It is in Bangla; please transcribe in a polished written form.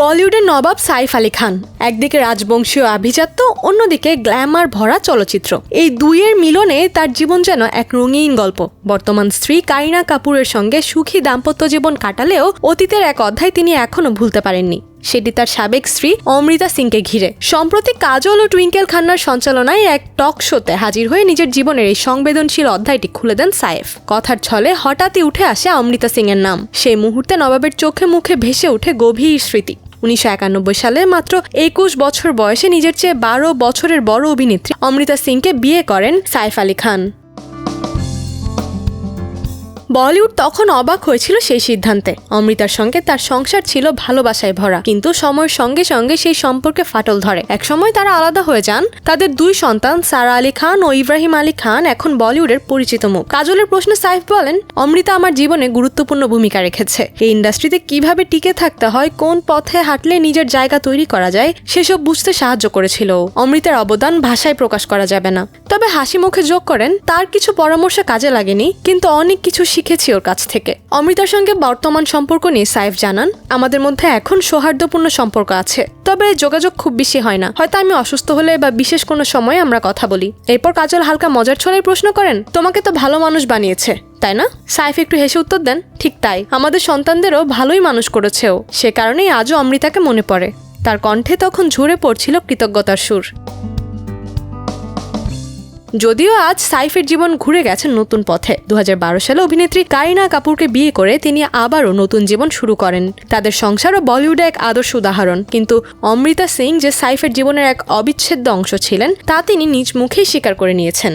বলিউডের নবাব সাইফ আলী খান, একদিকে রাজবংশীয় আভিজাত্য, অন্যদিকে গ্ল্যামার ভরা চলচ্চিত্র। এই দুইয়ের মিলনে তার জীবন যেন এক রঙিন গল্প। বর্তমান স্ত্রী কারিনা কাপুরের সঙ্গে সুখী দাম্পত্য জীবন কাটালেও অতীতের এক অধ্যায় তিনি এখনো ভুলতে পারেননি। সেটি তার সাবেক স্ত্রী অমৃতা সিংকে ঘিরে। সম্প্রতি কাজল ও টুইঙ্কেল খান্নার সঞ্চালনায় এক টক শোতে হাজির হয়ে নিজের জীবনের এই সংবেদনশীল অধ্যায়টি খুলে দেন সাইফ। কথার ছলে হঠাৎই উঠে আসে অমৃতা সিং এর নাম। সেই মুহূর্তে নবাবের চোখে মুখে ভেসে ওঠে গভীর স্মৃতি। 1991 সালে মাত্র 21 বছর বয়সে নিজের চেয়ে 12 বছরের বড় অভিনেত্রী অমৃতা সিংকে বিয়ে করেন সাইফ আলী খান। বলিউড তখন অবাক হয়েছিল সেই সিদ্ধান্তে। অমৃতার সঙ্গে তার সংসার ছিল ভালোবাসায় ভরা, কিন্তু সময়ের সঙ্গে সঙ্গে সেই সম্পর্কে ফাটল ধরে। একসময় তারা আলাদা হয়ে যান। তাদের দুই সন্তান সারা আলী খান ও ইব্রাহিম আলী খান এখন বলিউডের পরিচিত মুখ। কাজলের প্রশ্নে সাইফ বলেন, অমৃতা আমার জীবনে গুরুত্বপূর্ণ ভূমিকা রেখেছে। এই ইন্ডাস্ট্রিতে কিভাবে টিকে থাকতে হয়, কোন পথে হাঁটলে নিজের জায়গা তৈরি করা যায়, সেসব বুঝতে সাহায্য করেছিল। অমৃতার অবদান ভাষায় প্রকাশ করা যাবে না। তবে হাসি মুখে যোগ করেন, তার কিছু পরামর্শ কাজে লাগেনি, কিন্তু অনেক কিছু শিখেছি ওর কাছ থেকে। অমৃতার সঙ্গে বর্তমান সম্পর্ক নিয়ে সাইফ জানান, আমাদের মধ্যে এখন সৌহার্দ্যপূর্ণ সম্পর্ক আছে, তবে যোগাযোগ খুব বেশি হয় না। হয়তো আমি অসুস্থ হলে বা বিশেষ কোনো সময়ে আমরা কথা বলি। এরপর কাজল হালকা মজার ছলে প্রশ্ন করেন, তোমাকে তো ভালো মানুষ বানিয়েছে, তাই না? সাইফ একটু হেসে উত্তর দেন, ঠিক তাই, আমাদের সন্তানদেরও ভালোই মানুষ করেছে ও। সে কারণেই আজও অমৃতাকে মনে পড়ে। তার কণ্ঠে তখন ঝরে পড়ছিল কৃতজ্ঞতার সুর। যদিও আজ সাইফের জীবন ঘুরে গেছে নতুন পথে। 2012 সালে অভিনেত্রী কারিনা কাপুরকে বিয়ে করে তিনি আবারও নতুন জীবন শুরু করেন। তাদের সংসারও বলিউডে এক আদর্শ উদাহরণ। কিন্তু অমৃতা সিং যে সাইফের জীবনের এক অবিচ্ছেদ্য অংশ ছিলেন, তা তিনি নিজ মুখেই স্বীকার করে নিয়েছেন।